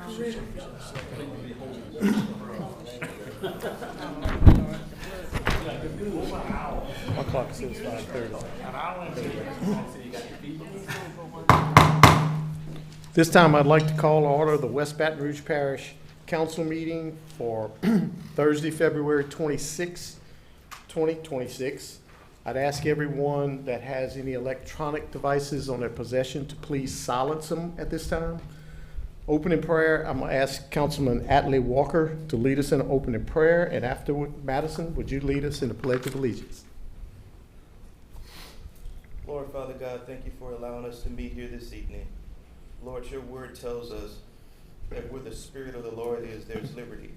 My clock says 5:30. This time I'd like to call to order the West Baton Rouge Parish Council meeting for Thursday, February 26, 2026. I'd ask everyone that has any electronic devices on their possession to please silence them at this time. Opening prayer, I'm going to ask Councilman Atlee Walker to lead us in an opening prayer, and afterward, Madison, would you lead us in the Pledge of Allegiance? Lord, Father God, thank you for allowing us to meet here this evening. Lord, your word tells us that where the Spirit of the Lord is, there's liberty.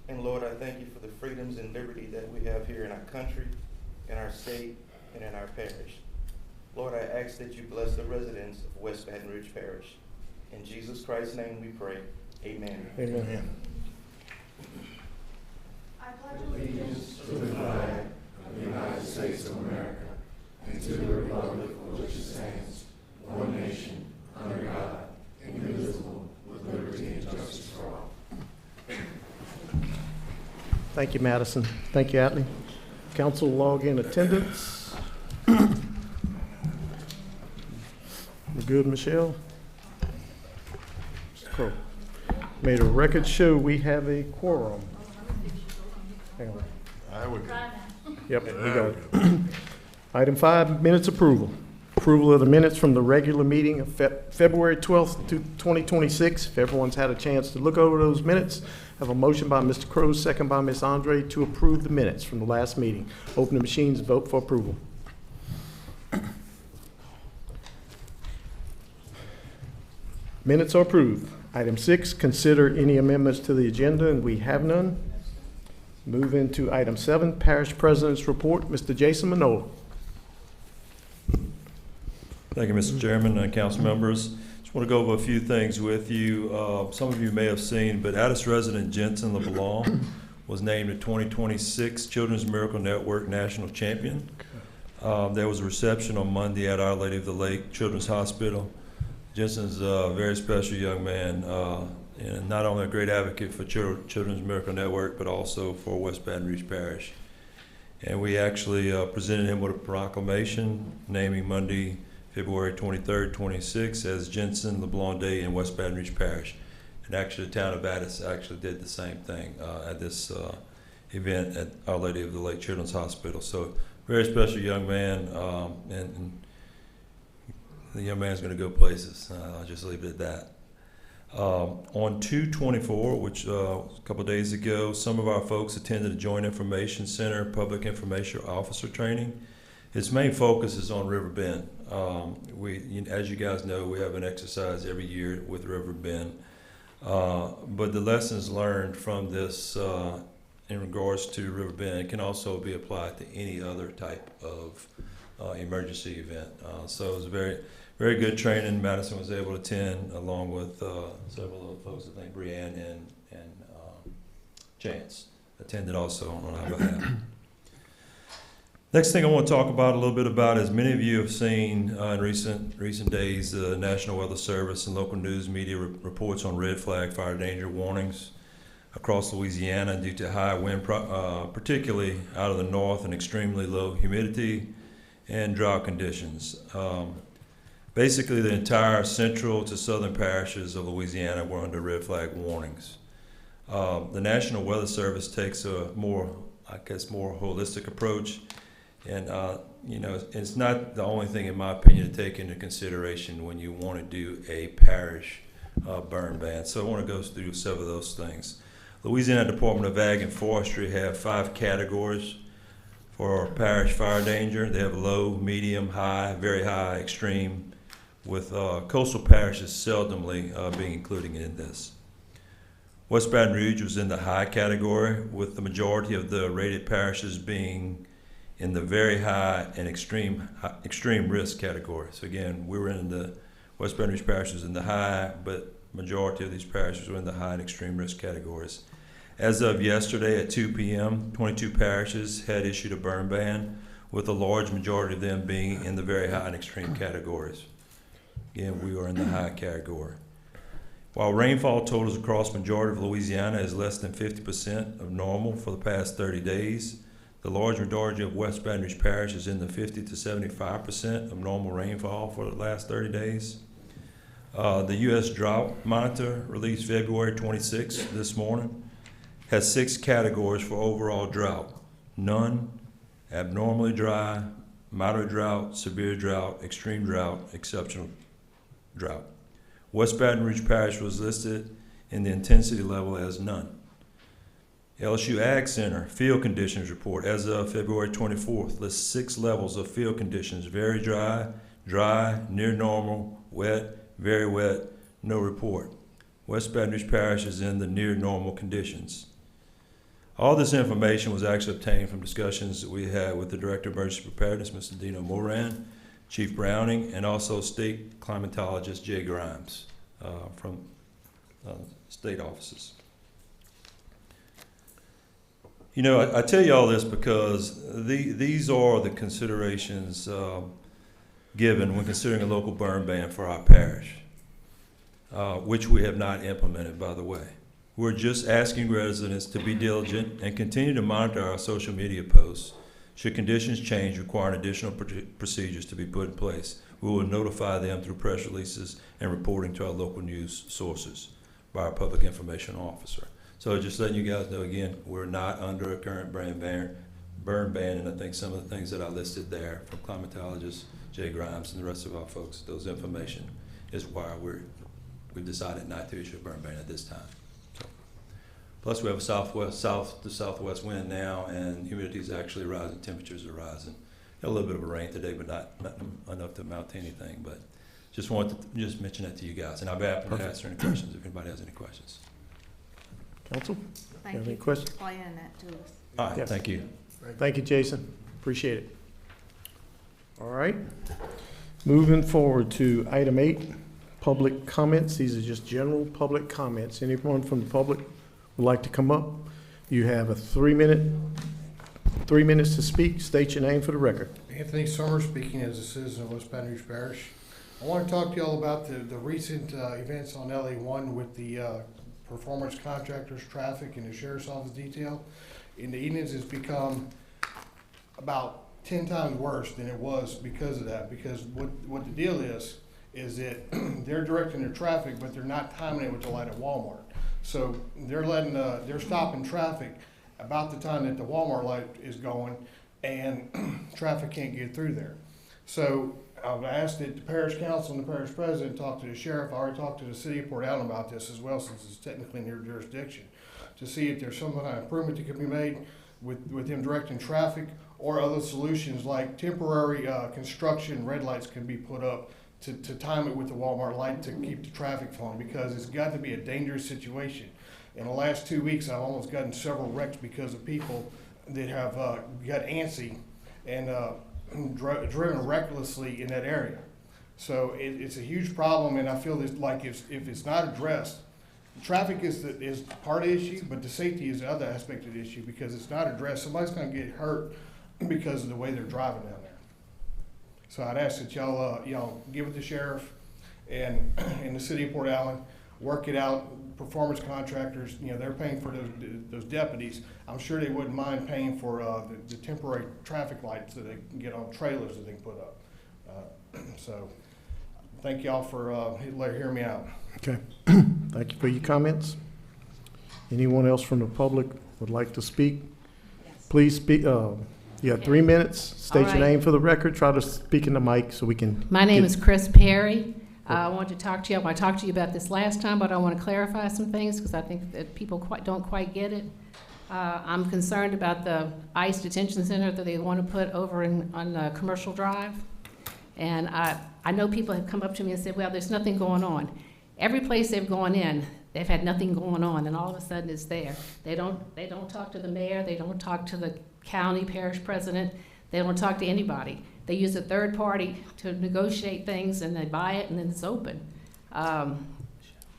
And Lord, I thank you for the freedoms and liberty that we have here in our country, in our state, and in our parish. Lord, I ask that you bless the residents of West Baton Rouge Parish. In Jesus Christ's name we pray. Amen. Amen. I pledge allegiance to the flag of the United States of America and to the republic for which it stands, one nation, under God, indivisible, with liberty and justice for all. Thank you, Madison. Thank you, Atlee. Council log in attendance. We're good, Michelle? Mr. Crow. May the record show we have a quorum. Hang on. Yep, we got it. Item 5, minutes approval. Approval of the minutes from the regular meeting of February 12th, 2026. If everyone's had a chance to look over those minutes, I have a motion by Mr. Crowe, second by Ms. Andre to approve the minutes from the last meeting. Open the machines, vote for approval. Minutes are approved. Item 6, consider any amendments to the agenda, and we have none. Move into item 7, Parish President's Report. Mr. Jason Manola. Thank you, Mr. Chairman and council members. Just want to go over a few things with you. Some of you may have seen, but Addis resident Jensen LeBlanc was named the 2026 Children's Miracle Network National Champion. There was a reception on Monday at Our Lady of the Lake Children's Hospital. Jensen's a very special young man, and not only a great advocate for Children's Miracle Network, but also for West Baton Rouge Parish. And we actually presented him with a proclamation naming Monday, February 23rd, 26 as Jensen LeBlanc Day in West Baton Rouge Parish. And actually the town of Addis actually did the same thing at this event at Our Lady of the Lake Children's Hospital. So very special young man, and the young man's going to go places. I'll just leave it at that. On 2/24, which a couple of days ago, some of our folks attended the Joint Information Center Public Information Officer Training. Its main focus is on River Bend. As you guys know, we have an exercise every year with River Bend. But the lessons learned from this in regards to River Bend can also be applied to any other type of emergency event. So it was a very, very good training. Madison was able to attend along with several of the folks, I think Brianne and Chance attended also on our behalf. Next thing I want to talk about a little bit about, as many of you have seen in recent days, the National Weather Service and local news media reports on red flag fire danger warnings across Louisiana due to high wind, particularly out of the north, and extremely low humidity and drought conditions. Basically, the entire central to southern parishes of Louisiana were under red flag warnings. The National Weather Service takes a more holistic approach. And, it's not the only thing, in my opinion, to take into consideration when you want to do a parish burn ban. So I want to go through several of those things. Louisiana Department of Ag and Forestry have 5 categories for parish fire danger. They have low, medium, high, very high, extreme, with coastal parishes seldomly being included in this. West Baton Rouge was in the high category, with the majority of the rated parishes being in the very high and extreme risk category. So again, we were in the West Baton Rouge parishes in the high, but majority of these parishes were in the high and extreme risk categories. As of yesterday at 2 p.m., 22 parishes had issued a burn ban, with a large majority of them being in the very high and extreme categories. Again, we are in the high category. While rainfall totals across majority of Louisiana is less than 50% of normal for the past 30 days, the large majority of West Baton Rouge Parish is in the 50 to 75% of normal rainfall for the last 30 days. The U.S. Drought Monitor, released February 26 this morning, has 6 categories for overall drought: none, abnormally dry, moderate drought, severe drought, extreme drought, exceptional drought. West Baton Rouge Parish was listed in the intensity level as none. LSU Ag Center Field Conditions Report as of February 24th lists 6 levels of field conditions: very dry, dry, near normal, wet, very wet, no report. West Baton Rouge Parish is in the near normal conditions. All this information was actually obtained from discussions that we had with the Director of Emergency Preparedness, Mr. Dino Moran, Chief Browning, and also State Climatologist Jay Grimes from state offices. You know, I tell you all this because these are the considerations given when considering a local burn ban for our parish, which we have not implemented, by the way. We're just asking residents to be diligent and continue to monitor our social media posts. Should conditions change requiring additional procedures to be put in place, we will notify them through press releases and reporting to our local news sources by our public information officer. So just letting you guys know, again, we're not under a current burn ban, and I think some of the things that I listed there from climatologist Jay Grimes and the rest of our folks, those information is why we've decided not to issue a burn ban at this time. So, plus we have a south to southwest wind now, and humidity is actually rising, temperatures are rising. Got a little bit of a rain today, but not enough to amount to anything. But just wanted to just mention that to you guys, and I'll be happy to answer any questions if anybody has any questions. Council? Thank Have you any for questions? explaining that to us. All right, Yes. thank you. Thank you, Jason. Appreciate it. All right. Moving forward to item 8, public comments. These are just general public comments. Anyone from the public would like to come up? You have a 3 minutes to speak. State your name for the record. Anthony Summers, speaking as a citizen of West Baton Rouge Parish. I want to talk to you all about the recent events on LA1 with the performance contractors, traffic, and the sheriff's office detail. In the evenings, it's become about 10 times worse than it was because of that. Because what the deal is that they're directing their traffic, but they're not timing it with the light at Walmart. So they're stopping traffic about the time that the Walmart light is going, and traffic can't get through there. So I've asked that the parish council and the parish president talk to the sheriff. I already talked to the city of Port Allen about this as well, since it's technically in their jurisdiction, to see if there's some kind of improvement that can be made with them directing traffic, or other solutions like temporary construction red lights can be put up to time it with the Walmart light to keep the traffic flowing, because it's got to be a dangerous situation. In the last 2 weeks, I've almost gotten several wrecks because of people that have got antsy and driven recklessly in that area. So it's a huge problem, and I feel that like if it's not addressed, traffic is part of the issue, but the safety is the other aspect of the issue, because it's not addressed. Somebody's going to get hurt because of the way they're driving down there. So I'd ask that y'all give it to the sheriff and the city of Port Allen, work it out. Performance contractors, they're paying for those deputies. I'm sure they wouldn't mind paying for the temporary traffic lights that they can get on trailers that they can put up. So thank y'all for hearing me out. Okay. Thank you for your comments. Anyone else from the public would like to speak? Yes. Please speak. You have 3 minutes. State All your right. name for the record. Try to speak in the mic so we can. My name is Chris Perry. I want to talk to you. I talked to you about this last time, but I want to clarify some things because I think that people don't quite get it. I'm concerned about the ICE detention center that they want to put over on Commercial Drive. And I know people have come up to me and said, well, there's nothing going on. Every place they've gone in, they've had nothing going on, and all of a sudden it's there. They don't talk to the mayor. They don't talk to the county parish president. They don't talk to anybody. They use a third party to negotiate things, and they buy it, and then it's open. And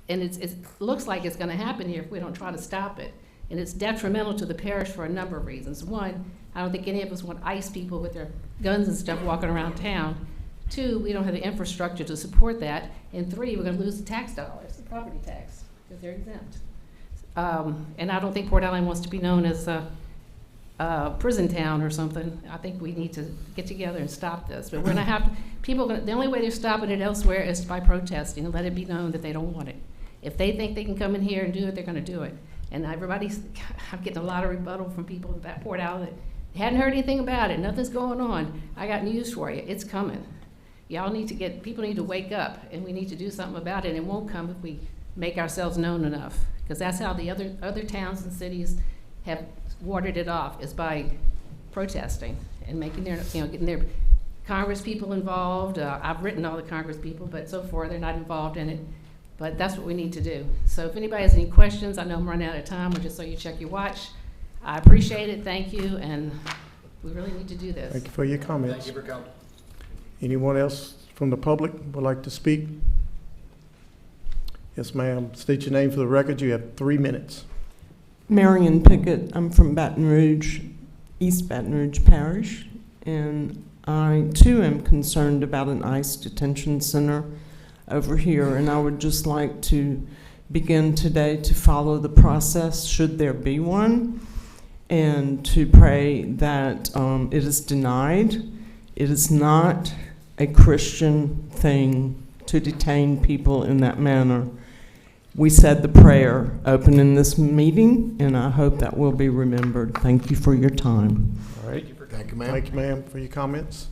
it looks like it's going to happen here if we don't try to stop it. And it's detrimental to the parish for a number of reasons. One, I don't think any of us want ICE people with their guns and stuff walking around town. Two, we don't have the infrastructure to support that. And 3, we're gonna lose the tax dollars, the property tax, because they're exempt. And I don't think Port Allen wants to be known as a prison town or something. I think we need to get together and stop this. But we're gonna have to, the only way they're stopping it elsewhere is by protesting and let it be known that they don't want it. If they think they can come in here and do it, they're gonna do it. And I'm getting a lot of rebuttal from people about Port Allen that hadn't heard anything about it, nothing's going on. I got news for you, it's coming. People need to wake up, and we need to do something about it. It won't come if we make ourselves known enough, because that's how the other towns and cities have warded it off, is by protesting and making getting their Congress people involved. I've written all the Congress people, but so far they're not involved in it. But that's what we need to do. So if anybody has any questions, I know I'm running out of time, but just so you check your watch. I appreciate it, thank you, and we really need to do this. Thank you for your comments. Thank you for coming. Anyone else from the public would like to speak? Yes, ma'am. State your name for the record. You have 3 minutes. Marion Pickett. I'm from Baton Rouge, East Baton Rouge Parish, and I too am concerned about an ICE detention center over here, and I would just like to begin today to follow the process, should there be one, and to pray that it is denied. It is not a Christian thing to detain people in that manner. We said the prayer opening this meeting, and I hope that will be remembered. Thank you for your time. All right. Thank you, ma'am. Thank you, ma'am, for your comments.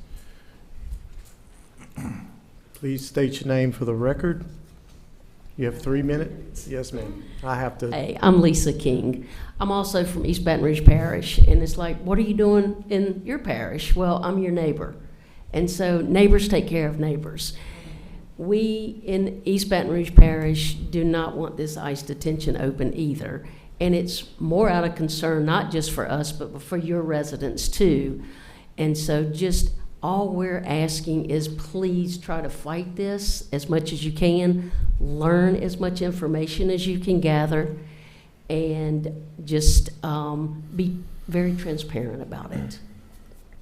Please state your name for the record. You have 3 minutes. Yes, ma'am. I have to. Hey, I'm Lisa King. I'm also from East Baton Rouge Parish, and it's like, what are you doing in your parish? Well, I'm your neighbor. And so neighbors take care of neighbors. We in East Baton Rouge Parish do not want this ICE detention open either. And it's more out of concern, not just for us, but for your residents too. And so just all we're asking is please try to fight this as much as you can, learn as much information as you can gather, and just be very transparent about it.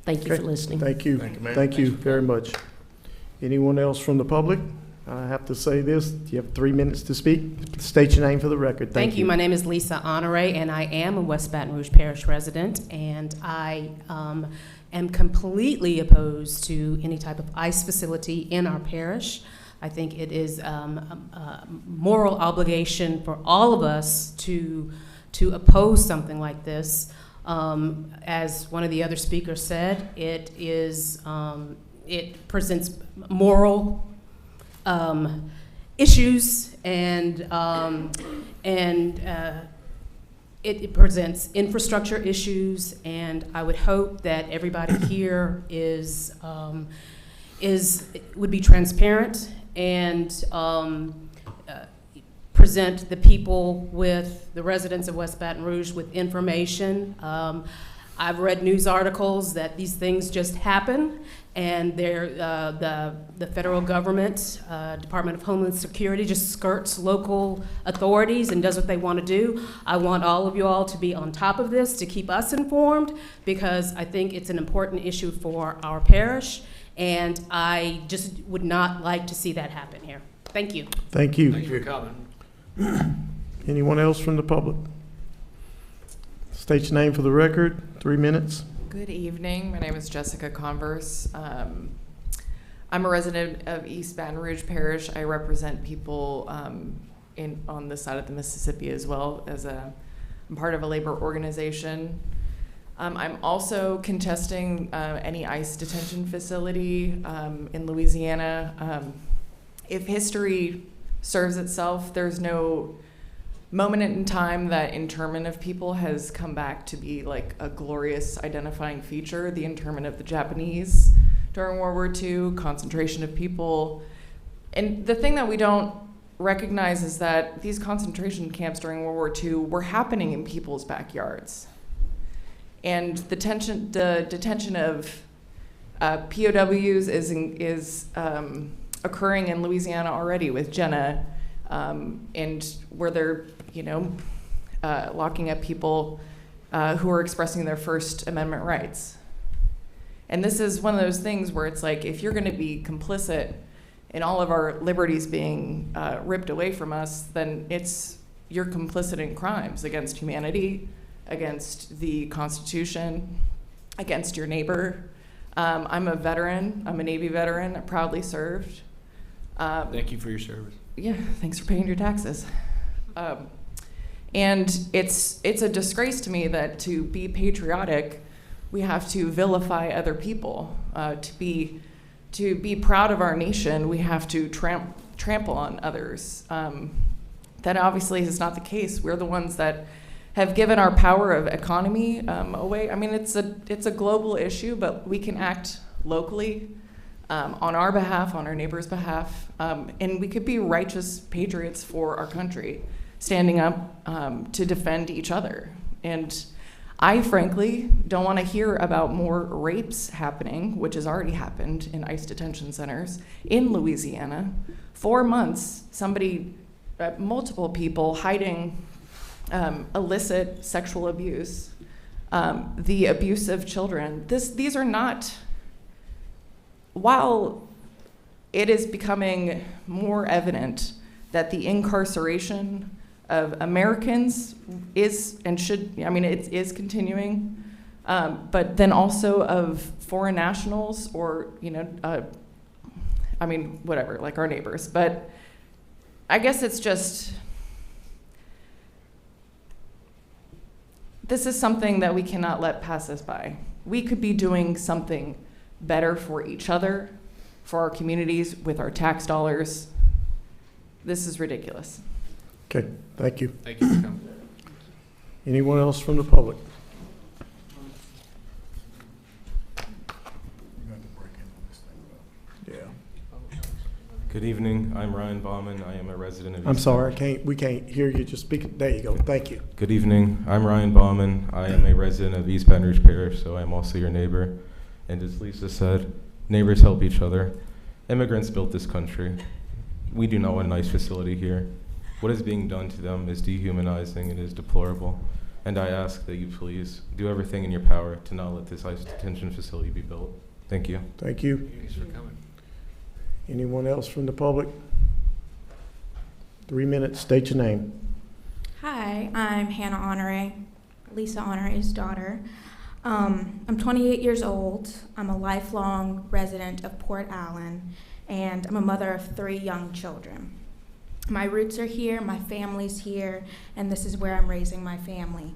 Thank you for listening. Thank you. Thank you, ma'am. Thank you very much. Anyone else from the public? I have to say this. You have 3 minutes to speak. State your name for the record. Thank you. My name is Lisa Honore, and I am a West Baton Rouge Parish resident, and I am completely opposed to any type of ICE facility in our parish. I think it is a moral obligation for all of us to oppose something like this. As one of the other speakers said, it presents moral issues, and it presents infrastructure issues, and I would hope that everybody here would be transparent and present the people with the residents of West Baton Rouge with information. I've read news articles that these things just happen, and the federal government, Department of Homeland Security, just skirts local authorities and does what they want to do. I want all of you all to be on top of this, to keep us informed, because I think it's an important issue for our parish, and I just would not like to see that happen here. Thank you. Thank you. Thank you for coming. Anyone else from the public? State your name for the record. 3 minutes. Good evening. My name is Jessica Converse. I'm a resident of East Baton Rouge Parish. I represent people on this side of the Mississippi as well. I'm part of a labor organization. I'm also contesting any ICE detention facility in Louisiana. If history serves itself, there's no moment in time that internment of people has come back to be like a glorious identifying feature. The internment of the Japanese during World War II, concentration of people. And the thing that we don't recognize is that these concentration camps during World War II were happening in people's backyards. And the detention of POWs is occurring in Louisiana already with Jenna, and where they're locking up people who are expressing their First Amendment rights. And this is one of those things where it's like, if you're going to be complicit and all of our liberties being ripped away from us, then you're complicit in crimes against humanity, against the Constitution, against your neighbor. I'm a veteran. I'm a Navy veteran. I proudly served. Thank you for your service. Yeah, thanks for paying your taxes. And it's a disgrace to me that to be patriotic, we have to vilify other people. To be proud of our nation, we have to trample on others. That obviously is not the case. We're the ones that have given our power of economy away. I mean, it's a global issue, but we can act locally on our behalf, on our neighbors' behalf, and we could be righteous patriots for our country, standing up to defend each other. And I frankly don't want to hear about more rapes happening, which has already happened in ICE detention centers in Louisiana. 4 months, multiple people hiding illicit sexual abuse, the abuse of children. These are not, while it is becoming more evident that the incarceration of Americans is and should, I mean, it is continuing, but then also of foreign nationals or, I mean, whatever, like our neighbors. But I guess it's just, this is something that we cannot let pass us by. We could be doing something better for each other, for our communities, with our tax dollars. This is ridiculous. Okay, thank you. Thank you for coming. Anyone else from the public? Yeah. Good evening. I'm Ryan Bauman. I am a resident of. I'm sorry, we can't hear you. Just speak. There you go. Thank you. Good evening. I'm Ryan Bauman. I am a resident of East Baton Rouge Parish, so I'm also your neighbor. And as Lisa said, neighbors help each other. Immigrants built this country. We do not want an ICE facility here. What is being done to them is dehumanizing and is deplorable. And I ask that you please do everything in your power to not let this ICE detention facility be built. Thank you. Thank you. Thanks for coming. Anyone else from the public? 3 minutes. State your name. Hi, I'm Hannah Honore, Lisa Honore's daughter. I'm 28 years old. I'm a lifelong resident of Port Allen, and I'm a mother of 3 young children. My roots are here, my family's here, and this is where I'm raising my family.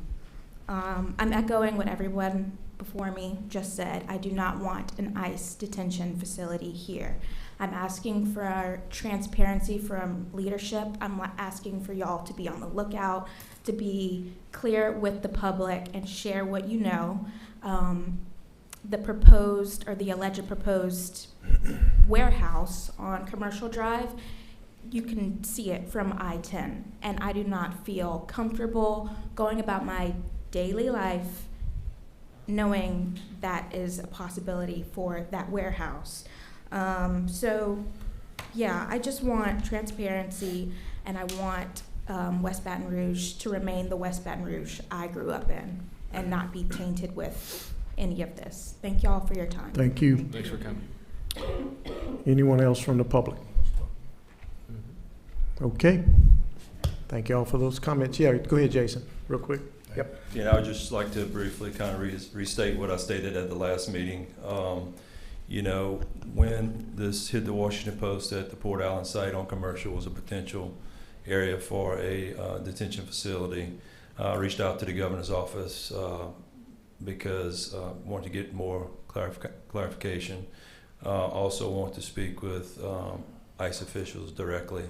I'm echoing what everyone before me just said. I do not want an ICE detention facility here. I'm asking for transparency from leadership. I'm asking for y'all to be on the lookout, to be clear with the public and share what you know. The proposed or the alleged proposed warehouse on Commercial Drive, you can see it from I-10, and I do not feel comfortable going about my daily life knowing that is a possibility for that warehouse. So, yeah, I just want transparency, and I want West Baton Rouge to remain the West Baton Rouge I grew up in and not be tainted with any of this. Thank y'all for your time. Thank you. Thanks for coming. Anyone else from the public? Okay. Thank y'all for those comments. Yeah, go ahead, Jason, real quick. Yep. Yeah, I would just like to briefly kind of restate what I stated at the last meeting. When this hit the Washington Post that the Port Allen site on Commercial was a potential area for a detention facility, I reached out to the governor's office because I wanted to get more clarification. Also want to speak with ICE officials directly.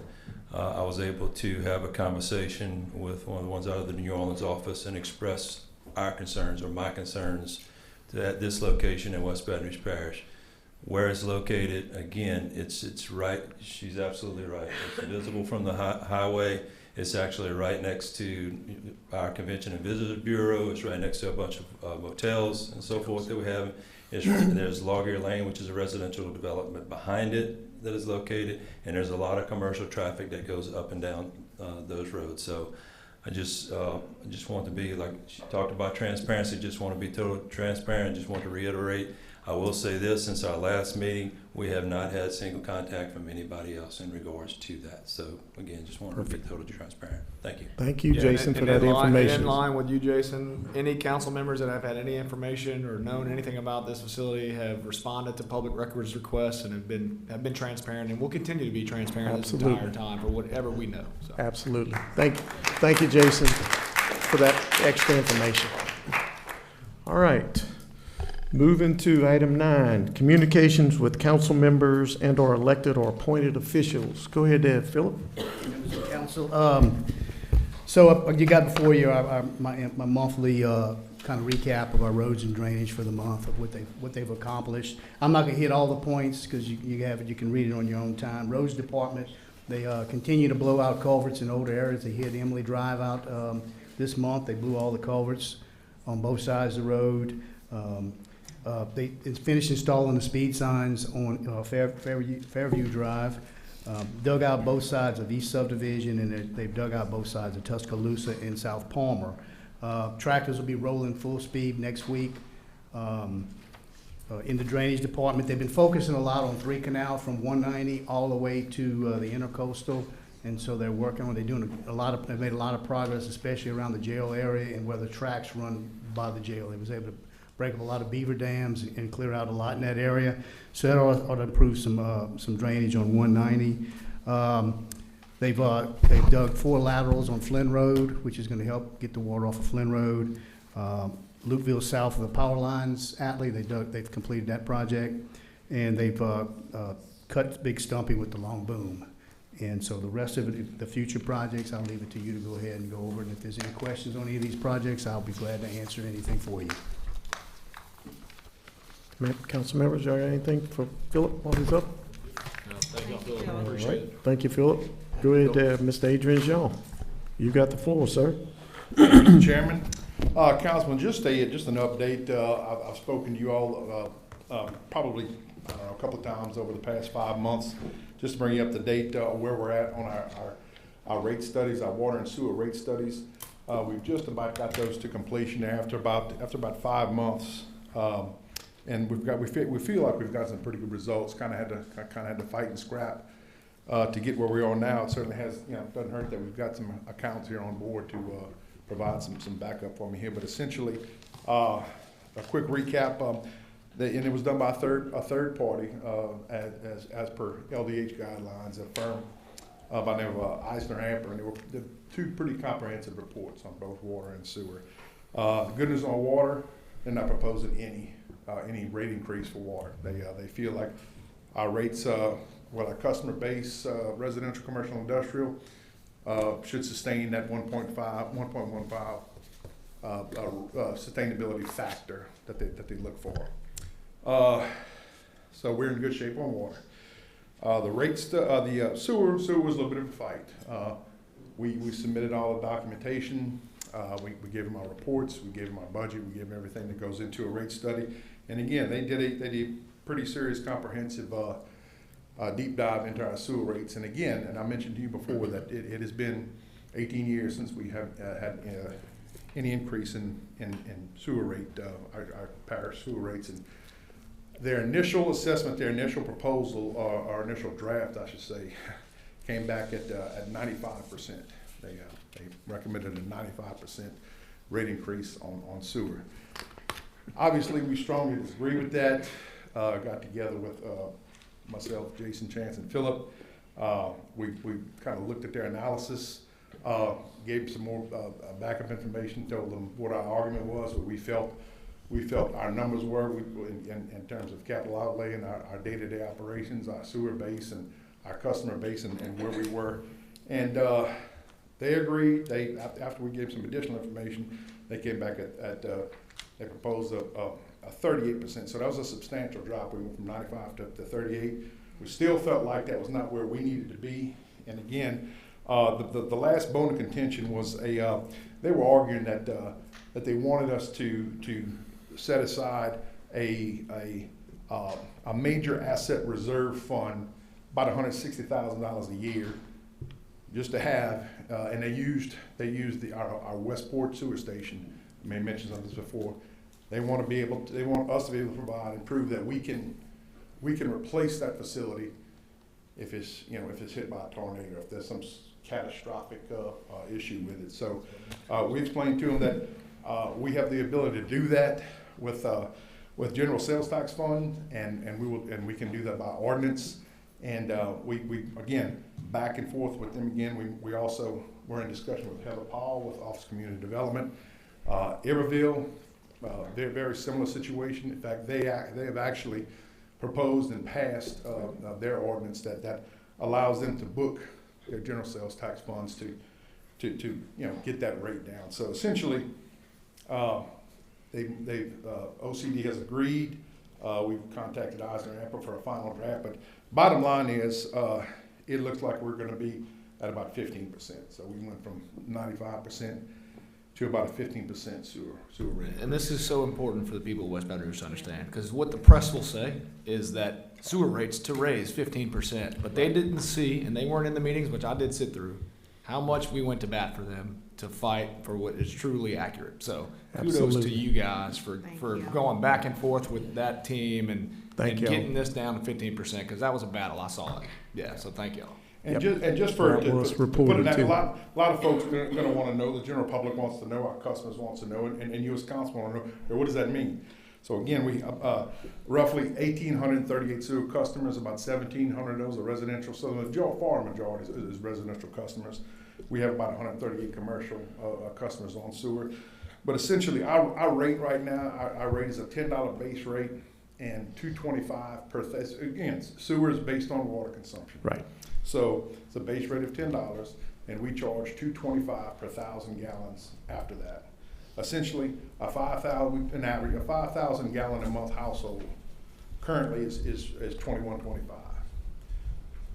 I was able to have a conversation with one of the ones out of the New Orleans office and express our concerns or my concerns at this location in West Baton Rouge Parish. Where it's located, again, it's right, she's absolutely right. It's visible from the highway. It's actually right next to our Convention and Visitors Bureau. It's right next to a bunch of motels and so forth that we have. There's Logger Lane, which is a residential development behind it that is located, and there's a lot of commercial traffic that goes up and down those roads. So I just want to be, like she talked about transparency, just want to be totally transparent, just want to reiterate, I will say this, since our last meeting, we have not had single contact from anybody else in regards to that. So again, just wanted to be totally transparent. Thank you. Thank you, Yeah, Jason, for that in information. line with you, Jason, any council members that have had any information or known anything about this facility have responded to public records requests and have been transparent, and will continue to be transparent Absolutely. this entire time for whatever we know. So. Absolutely. Thank you, Jason, for that extra information. All right. Moving to item 9, communications with council members and/or elected or appointed officials. Go ahead, Philip. Council, so you got before you my monthly kind of recap of our roads and drainage for the month of what they've accomplished. I'm not gonna hit all the points because you have it. You can read it on your own time. Roads Department, they continue to blow out culverts in older areas. They hit Emily Drive out this month. They blew all the culverts on both sides of the road. They finished installing the speed signs on Fairview Drive. Dug out both sides of East Subdivision, and they've dug out both sides of Tuscaloosa and South Palmer. Tractors will be rolling full speed next week. In the Drainage Department, they've been focusing a lot on 3 Canal from 190 all the way to the Intercoastal, and so they're working on. They've made a lot of progress, especially around the jail area and where the tracks run by the jail. They was able to break up a lot of beaver dams and clear out a lot in that area. So that ought to improve some drainage on 190. They've dug 4 laterals on Flynn Road, which is going to help get the water off of Flynn Road. Lukeville south of the power lines, Atlee, they've completed that project, and they've cut Big Stumpy with the long boom. And so the rest of it, the future projects, I'll leave it to you to go ahead and go over. And if there's any questions on any of these projects, I'll be glad to answer anything for you. Council members, y'all got anything for Philip while he's up? No, thank you, Philip. I All appreciate right. it. Thank you, Philip. Go ahead, Mr. Adrian Jean. You got the floor, sir. Mr. Chairman, Councilman, just an update. I've spoken to you all probably a couple of times over the past 5 months, just to bring you up to date where we're at on our rate studies, our water and sewer rate studies. We've just about got those to completion after about 5 months. And we feel like we've got some pretty good results. Kind of had to fight and scrap to get where we are now. It certainly has, doesn't hurt that we've got some accounts here on board to provide some backup for me here. But essentially, a quick recap. And it was done by a third party as per LDH guidelines, a firm by the name of Eisner Hamper, and they were 2 pretty comprehensive reports on both water and sewer. The good news on water, they're not proposing any rate increase for water. They feel like our rates, our customer base, residential, commercial, industrial, should sustain that 1.15 sustainability factor that they look for. So we're in good shape on water. The rates, the sewer was a little bit of a fight. We submitted all the documentation. We gave them our reports, we gave them our budget, we gave them everything that goes into a rate study. And again, they did a pretty serious, comprehensive deep dive into our sewer rates. And again, and I mentioned to you before that it has been 18 years since we have had any increase in sewer rate, our parish sewer rates. And their initial assessment, their initial proposal, our initial draft, I should say, came back at 95%. They recommended a 95% rate increase on sewer. Obviously, we strongly disagree with that. Got together with myself, Jason, Chance, and Philip. We kind of looked at their analysis, gave some more backup information, told them what our argument was, what we felt our numbers were in terms of capital outlay and our day-to-day operations, our sewer base and our customer base and where we were. And they agreed. After we gave some additional information, they came back they proposed a 38%. So that was a substantial drop. We went from 95 to 38. We still felt like that was not where we needed to be. And again, the last bone of contention was they were arguing that they wanted us to set aside a major asset reserve fund, about $160,000 a year, just to have, and they used our Westport sewer station. I may have mentioned this before. They want us to be able to provide and prove that we can replace that facility if it's hit by a tornado, if there's some catastrophic issue with it. So we explained to them that we have the ability to do that with general sales tax fund, and we can do that by ordinance. And we again, back and forth with them again. We also were in discussion with Heather Paul with Office of Community Development. Iberville, they're a very similar situation. In fact, they have actually proposed and passed their ordinance that allows them to book their general sales tax funds to get that rate down. So essentially, OCD has agreed. We've contacted Eisner Amper for a final draft, but bottom line is it looks like we're going to be at about 15%. So we went from 95% to about a 15% sewer rate. And this is so important for the people of West Baton Rouge to understand, because what the press will say is that sewer rates to raise 15%, but they didn't see, and they weren't in the meetings, which I did sit through, how much we went to bat for them to fight for what is truly accurate. So kudos to you guys for going back and forth with that team and getting this down to 15%, because that was a battle. I saw it. Yeah, so thank y'all. And just for to put it out, a lot of folks are going to want to know, the general public wants to know, our customers wants to know, and you as council want to know, what does that mean? So again, we roughly 1,838 sewer customers, about 1,700 of those are residential. So the far majority is residential customers. We have about 138 commercial customers on sewer. But essentially, our rate right now, our rate is a $10 base rate and $2.25 per. Again, sewer is based on water consumption. Right. So it's a base rate of $10, and we charge $2.25 per 1,000 gallons after that. Essentially, a 5,000 gallon a month household currently is $21.25.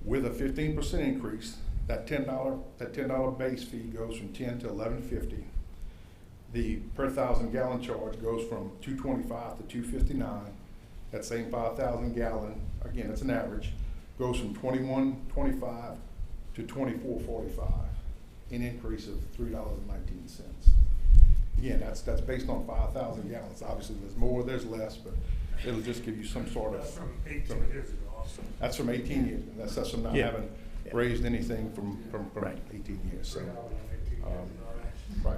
With a 15% increase, that $10 base fee goes from $10 to $11.50. The per 1,000 gallon charge goes from $2.25 to $2.59. That same 5,000 gallon, again, it's an average, goes from $21.25 to $24.45, an increase of $3.19. Again, that's based on 5,000 gallons. Obviously, there's more, there's less, but it'll just give you some sort of. That's from 18 years ago. Also. That's from 18 years. That's from not having raised anything from right. 18 years. So, right.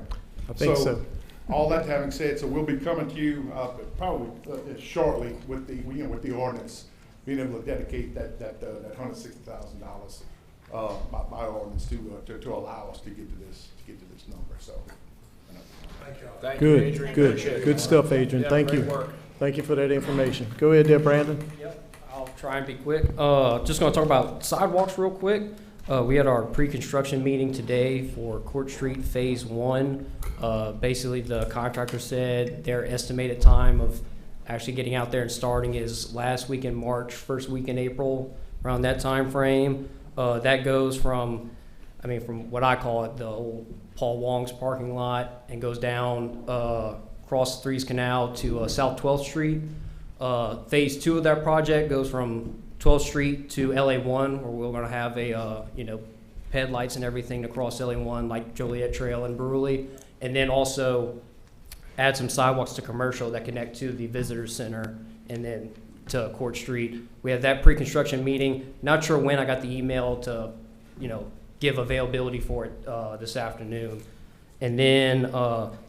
I think so. All that having said, so we'll be coming to you probably shortly with the ordinance, being able to dedicate that $160,000 by ordinance to allow us to get to this number. So. Thank Good, you, Adrian. good stuff, Adrian. Yeah, Thank you. work. Thank you for that information. Go ahead there, Brandon. Yep, I'll try and be quick. Just gonna talk about sidewalks real quick. We had our pre-construction meeting today for Court Street Phase 1. Basically, the contractor said their estimated time of actually getting out there and starting is last week in March, first week in April, around that time frame. That goes from what I call it, the old Paul Wong's parking lot, and goes down across Threes Canal to South 12th Street. Phase 2 of that project goes from 12th Street to LA1, where we're going to have ped lights and everything to cross LA1, like Joliet Trail and Brewery, and then also add some sidewalks to Commercial that connect to the Visitor Center and then to Court Street. We have that pre-construction meeting. Not sure when. I got the email to, give availability for it this afternoon. And then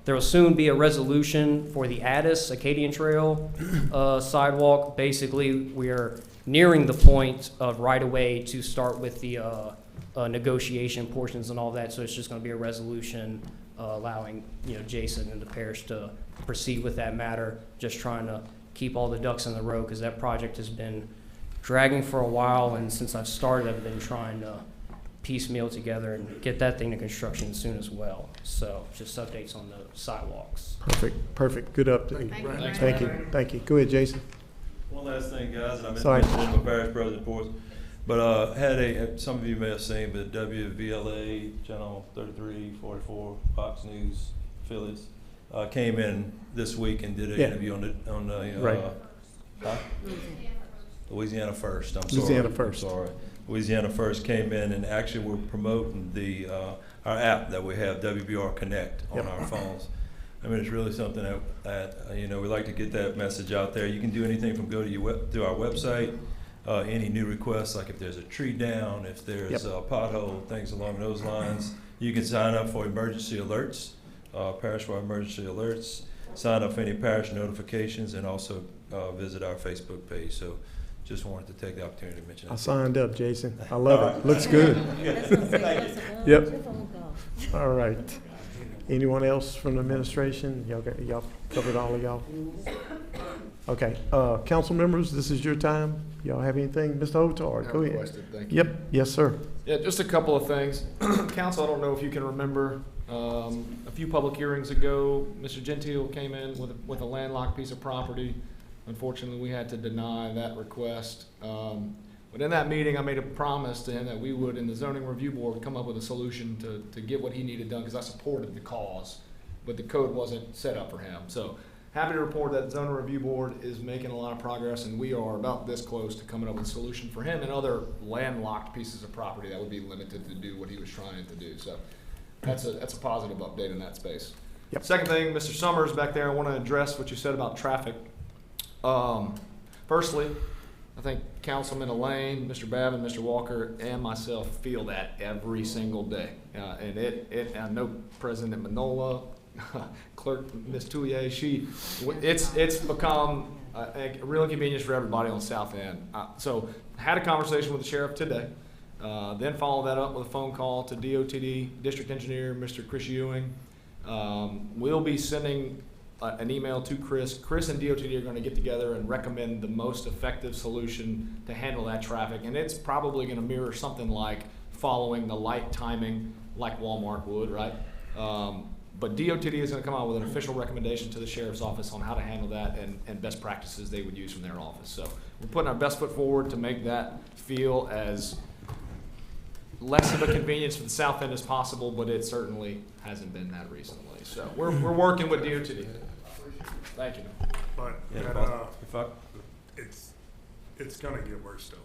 there will soon be a resolution for the Addis Acadian Trail sidewalk. Basically, we're nearing the point of right-of-way to start with the negotiation portions and all that. So it's just going to be a resolution allowing Jason and the parish to proceed with that matter. Just trying to keep all the ducks in the row, because that project has been dragging for a while, and since I've started, I've been trying to piecemeal together and get that thing to construction soon as well. So just updates on the sidewalks. Perfect. Good update. Thank you. Go ahead, Jason. One last thing, guys, and I mentioned my parish president reports, but some of you may have seen, but WVLA Channel 3344 Fox News affiliates came in this week and did an interview on the Louisiana First. Louisiana First came in and actually we're promoting our app that we have, WBR Connect, on our phones. I mean, it's really something that you know, we like to get that message out there. You can do anything from go to our website, any new requests, like if there's a tree down, if there's a pothole, things along those lines. You can sign up for emergency alerts, parish-wide emergency alerts, sign up for any parish notifications, and also visit our Facebook page. So just wanted to take the opportunity to mention that. I signed up, Jason. I love it. Looks good. Yep. All right. Anyone else from the administration? Y'all covered all of y'all? Okay. Council members, this is your time. Y'all have anything? Mr. Otard, go ahead. Thank you. Yep. Yes, sir. Yeah, just a couple of things. Council, I don't know if you can remember, a few public hearings ago, Mr. Gentile came in with a landlocked piece of property. Unfortunately, we had to deny that request. But in that meeting, I made a promise to him that we would, in the zoning review board, come up with a solution to get what he needed done, because I supported the cause, but the code wasn't set up for him. So happy to report that the zoning review board is making a lot of progress, and we are about this close to coming up with a solution for him and other landlocked pieces of property that would be limited to do what he was trying to do. So that's a positive update in that space. Yep. Second thing, Mr. Summers back there, I want to address what you said about traffic. Firstly, I think Councilman Elaine, Mr. Babin, Mr. Walker, and myself feel that every single day. And I know President Manola, Clerk Ms. Touye, it's become a real inconvenience for everybody on the south end. So had a conversation with the sheriff today, then followed that up with a phone call to DOTD District Engineer, Mr. Chris Ewing. We'll be sending an email to Chris. Chris and DOTD are going to get together and recommend the most effective solution to handle that traffic, and it's probably going to mirror something like following the light timing like Walmart would, right? But DOTD is going to come out with an official recommendation to the sheriff's office on how to handle that and best practices they would use from their office. So we're putting our best foot forward to make that feel as less of a convenience for the south end as possible, but it certainly hasn't been that recently. So we're working with DOTD. Thank you. But Yeah, it's gonna get worse though.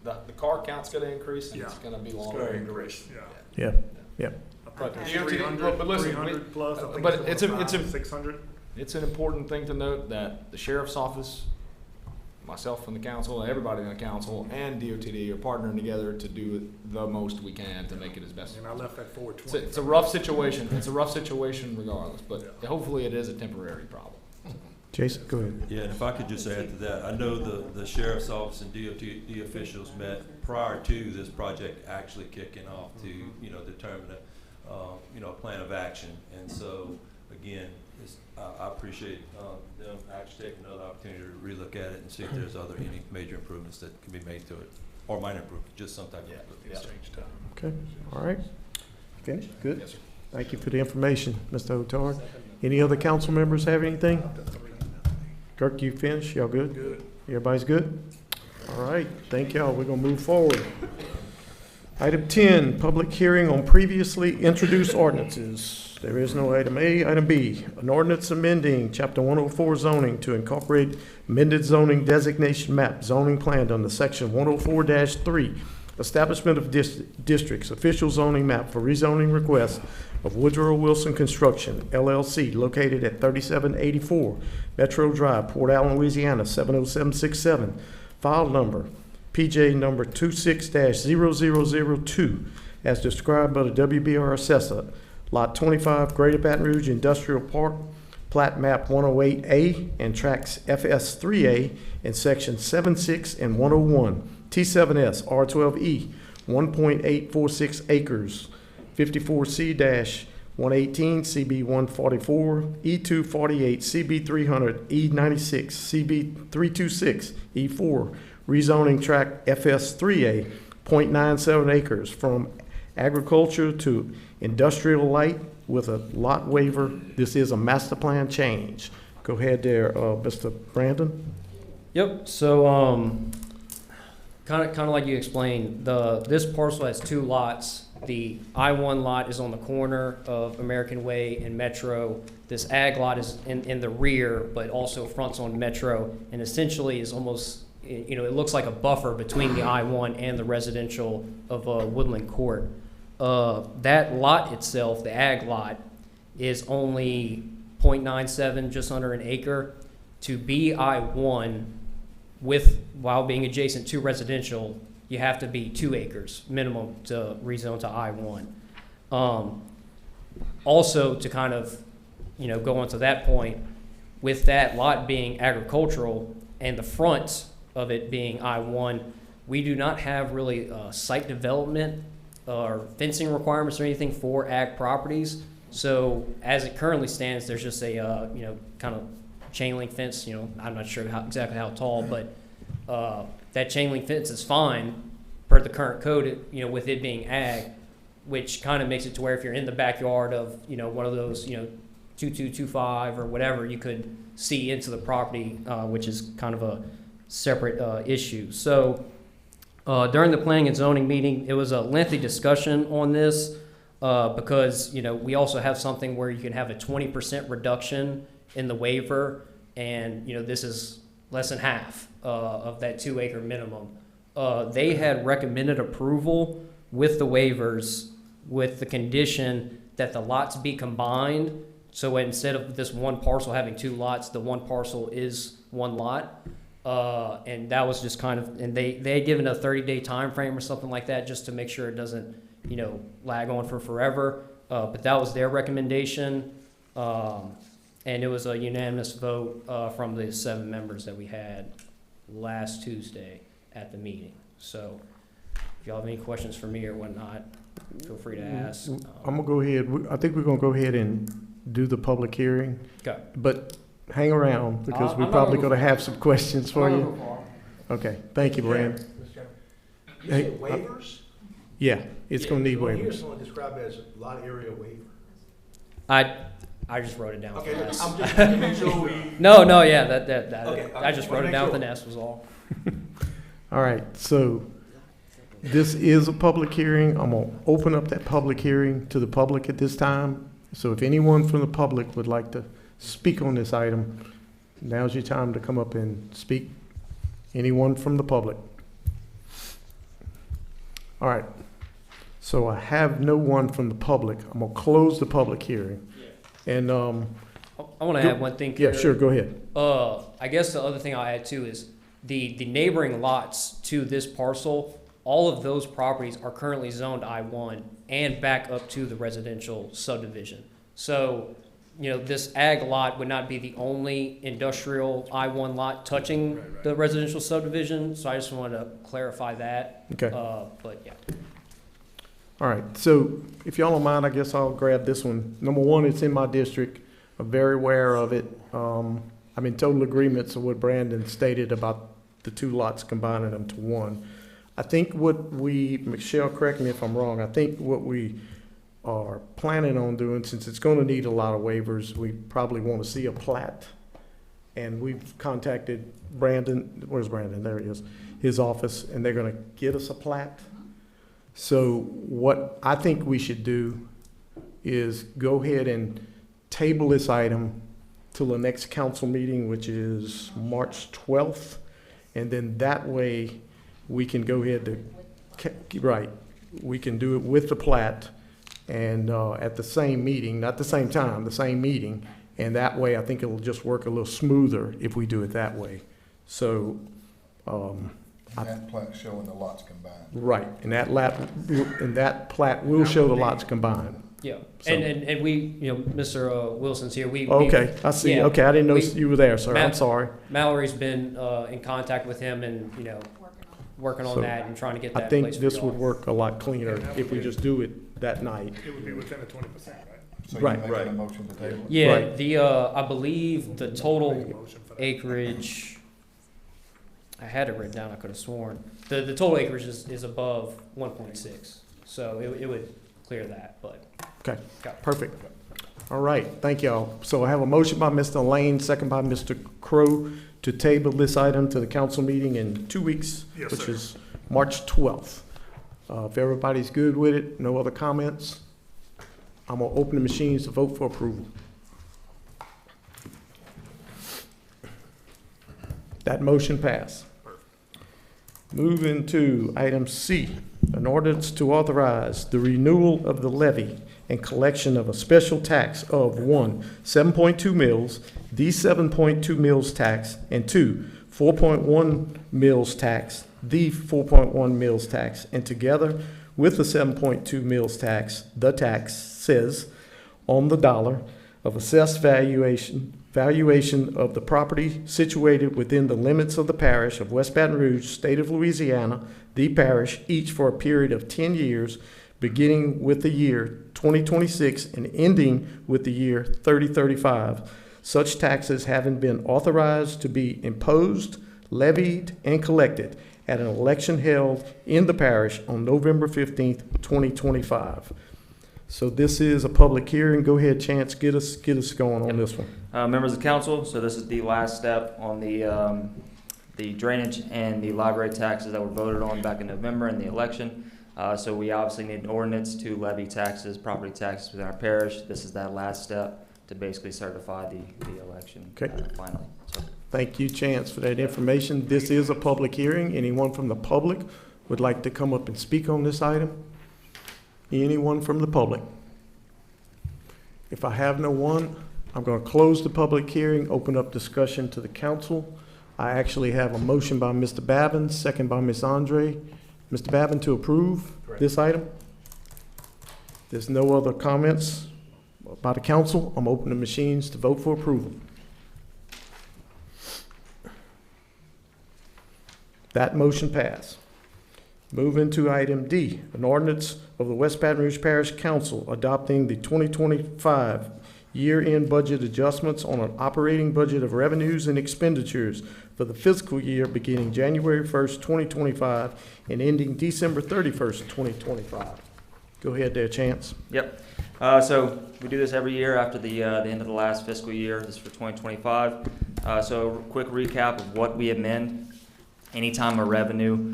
Yeah. The car count's going to increase, and Yeah. it's going to be It's longer. gonna increase. Yeah. Yeah. Yep. But It's DOTD 300, but listen, 300 plus. I think but it's it's 600. It's an important thing to note that the sheriff's office, myself and the council, everybody in the council, and DOTD are partnering together to do the most we can to make it as best. And I left at 420. It's a rough situation. It's a rough situation regardless, but hopefully it is a temporary problem. Jason, go ahead. Yeah, and if I could just add to that, I know the sheriff's office and DOT officials met prior to this project actually kicking off to, you know, determine a plan of action. And so, again, I appreciate them actually taking another opportunity to relook at it and see if there's any major improvements that can be made to it, or minor improvements, just some type of improvement. Okay. All right. Finished? Good. Yes, sir. Thank you for the information, Mr. Otard. Any other council members have anything? Kirk, you finished? Y'all good? Good. Everybody's good? All right. Thank y'all. We're gonna move forward. Item 10, public hearing on previously introduced ordinances. There is no item A. Item B, an ordinance amending Chapter 104 zoning to incorporate amended zoning designation map zoning planned under Section 104-3, establishment of districts, official zoning map for rezoning request of Woodrow Wilson Construction, LLC, located at 3784 Metro Drive, Port Allen, Louisiana, 70767, file number PJ number 26-0002, as described by the WBR assessor, Lot 25, Greater Baton Rouge Industrial Park, Plat Map 108A and Tracks FS3A in Section 76 and 101, T7S R12E, 1.846 acres, 54C-118 CB144, E248 CB300, E96 CB326, E4, rezoning tract FS3A, 0.97 acres from agriculture to industrial light with a lot waiver. This is a master plan change. Go ahead there, Mr. Brandon. Yep, so, kind of like you explained, this parcel has two lots. The I-1 lot is on the corner of American Way and Metro. This ag lot is in the rear, but also fronts on Metro, and essentially is almost, you know, it looks like a buffer between the I-1 and the residential of Woodland Court. That lot itself, the ag lot, is only 0.97, just under an acre. To be I-1 while being adjacent to residential, you have to be 2 acres minimum to rezone to I-1. Also, to kind of, go on to that point, with that lot being agricultural and the front of it being I-1, we do not have really site development or fencing requirements or anything for ag properties. So as it currently stands, there's just a, kind of chain link fence, I'm not sure exactly how tall, but that chain link fence is fine per the current code, with it being ag, which kind of makes it to where if you're in the backyard of, one of those, 2225 or whatever, you could see into the property, which is kind of a separate issue. So during the planning and zoning meeting, it was a lengthy discussion on this because, we also have something where you can have a 20% reduction in the waiver, and, this is less than half of that 2 acre minimum. They had recommended approval with the waivers with the condition that the lots be combined. So instead of this one parcel having 2 lots, the one parcel is 1 lot. And that was just kind of, and they had given a 30-day time frame or something like that just to make sure it doesn't, lag on for forever. But that was their recommendation. And it was a unanimous vote from the 7 members that we had last Tuesday at the meeting. So if y'all have any questions for me or whatnot, feel free to ask. I'm gonna go ahead. I think we're gonna go ahead and do the public hearing. Okay. But hang around because we're I'm probably not gonna gonna have some questions for you. Okay, thank you, Brand. You Hey, said waivers? Yeah, it's gonna need So I hear waivers. someone describe it as a lot area waiver. I just wrote it down. Okay, with an S. I'm just trying to make sure we. No, yeah, that Okay, I just wrote it make down sure. with an S was all. All right, so this is a public hearing. I'm gonna open up that public hearing to the public at this time. So if anyone from the public would like to speak on this item, now's your time to come up and speak. Anyone from the public? All right, so I have no one from the public. I'm gonna close the public hearing. And, I want to add one thing. yeah, sure, go ahead. I guess the other thing I'll add too is the neighboring lots to this parcel, all of those properties are currently zoned I-1 and back up to the residential subdivision. So, this ag lot would not be the only industrial I-1 lot touching the residential subdivision. So I just wanted to clarify that. Okay. But yeah. All right, so if y'all don't mind, I guess I'll grab this one. Number one, it's in my district. I'm very aware of it. I'm in total agreement to what Brandon stated about the 2 lots combining them to 1. I think Michelle, correct me if I'm wrong, I think what we are planning on doing, since it's gonna need a lot of waivers, we probably wanna see a plat. And we've contacted Brandon, where's Brandon? There he is, his office, and they're gonna get us a plat. So what I think we should do is go ahead and table this item till the next council meeting, which is March 12th. And then that way, we can go ahead we can do it with the plat and at the same meeting, not the same time, the same meeting. And that way, I think it'll just work a little smoother if we do it that way. So, And that plat showing the lots combined. right, and that plat will show the lots combined. Yeah, So- and we, Mr. Wilson's here. Okay, I see. yeah, Okay, I didn't know we- you were there, sir. I'm Matt- sorry. Mallory's been in contact with him and, working on So, that and trying to get that I in think place for this y'all. would work a lot cleaner if we just do it that night. It would be within the 20%, right? So you're Right. making a motion to table it? Yeah, Right. I believe the total acreage, I had it written down, I could have sworn. The total acreage is above 1.6, so it would clear that, but. Okay, perfect. All right, thank y'all. So I have a motion by Mr. Lane, second by Mr. Crowe, to table this item to the council meeting in 2 weeks, Yes, which sir. is March 12th. If everybody's good with it, no other comments, I'm gonna open the machines to vote for approval. That motion passed. Moving to item C, an ordinance to authorize the renewal of the levy and collection of a special tax of 1, 7.2 mills, the 7.2 mills tax, and 2, 4.1 mills tax, the 4.1 mills tax, and together with the 7.2 mills tax, the tax says on the dollar of assessed valuation of the property situated within the limits of the parish of West Baton Rouge, state of Louisiana, the parish, each for a period of 10 years, beginning with the year 2026 and ending with the year 3035. Such taxes having been authorized to be imposed, levied, and collected at an election held in the parish on November 15th, 2025. So this is a public hearing. Go ahead, Chance, get us going on this one. Members of council, so this is the last step on the drainage and the library taxes that were voted on back in November in the election. So we obviously need an ordinance to levy taxes, property taxes within our parish. This is that last step to basically certify the election finally. So. Thank you, Chance, for that information. This is a public hearing. Anyone from the public would like to come up and speak on this item? Anyone from the public? If I have no one, I'm going to close the public hearing, open up discussion to the council. I actually have a motion by Mr. Babin, second by Ms. Andre. Mr. Babin, to approve this item? There's no other comments by the council. I'm opening the machines to vote for approval. That motion passed. Moving to item D, an ordinance of the West Baton Rouge Parish Council adopting the 2025 year-end budget adjustments on an operating budget of revenues and expenditures for the fiscal year beginning January 1st, 2025 and ending December 31st, 2025. Go ahead there, Chance. Yep. So we do this every year after the end of the last fiscal year. This is for 2025. So a quick recap of what we amend. Anytime a revenue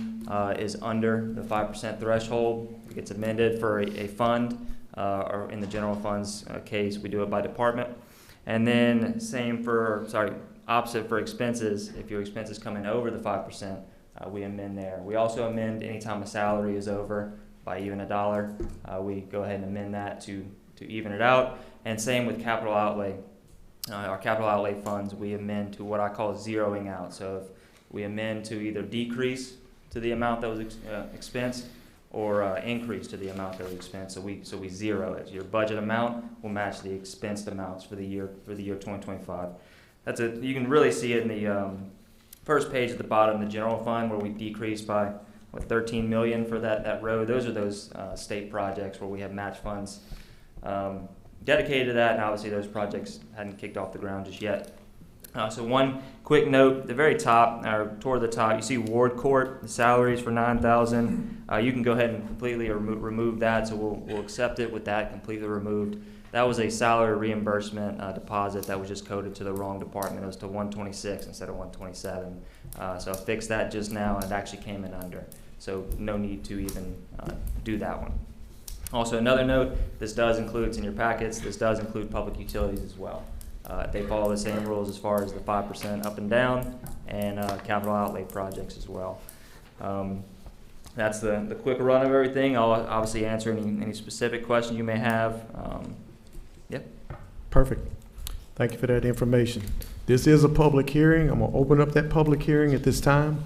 is under the 5% threshold, it gets amended for a fund, or in the general funds case, we do it by department. And then opposite for expenses. If your expenses come in over the 5%, we amend there. We also amend anytime a salary is over by even $1. We go ahead and amend that to even it out. And same with capital outlay. Our capital outlay funds, we amend to what I call zeroing out. So if we amend to either decrease to the amount that was expensed or increase to the amount that was expensed. So we zero it. Your budget amount will match the expensed amounts for the year 2025. You can really see it in the first page at the bottom, the general fund, where we decreased by $13 million for that road. Those are those state projects where we have match funds dedicated to that, and obviously those projects hadn't kicked off the ground just yet. So one quick note, at the very top, or toward the top, you see Ward Court, the salaries for $9,000. You can go ahead and completely remove that, so we'll accept it with that completely removed. That was a salary reimbursement deposit that was just coded to the wrong department. It was to 126 instead of 127. So I fixed that just now, and it actually came in under. So no need to even do that one. Also, another note, this does include, it's in your packets, this does include public utilities as well. They follow the same rules as far as the 5% up and down and capital outlay projects as well. That's the quick run of everything. I'll obviously answer any specific questions you may have. Yep. Perfect. Thank you for that information. This is a public hearing. I'm going to open up that public hearing at this time.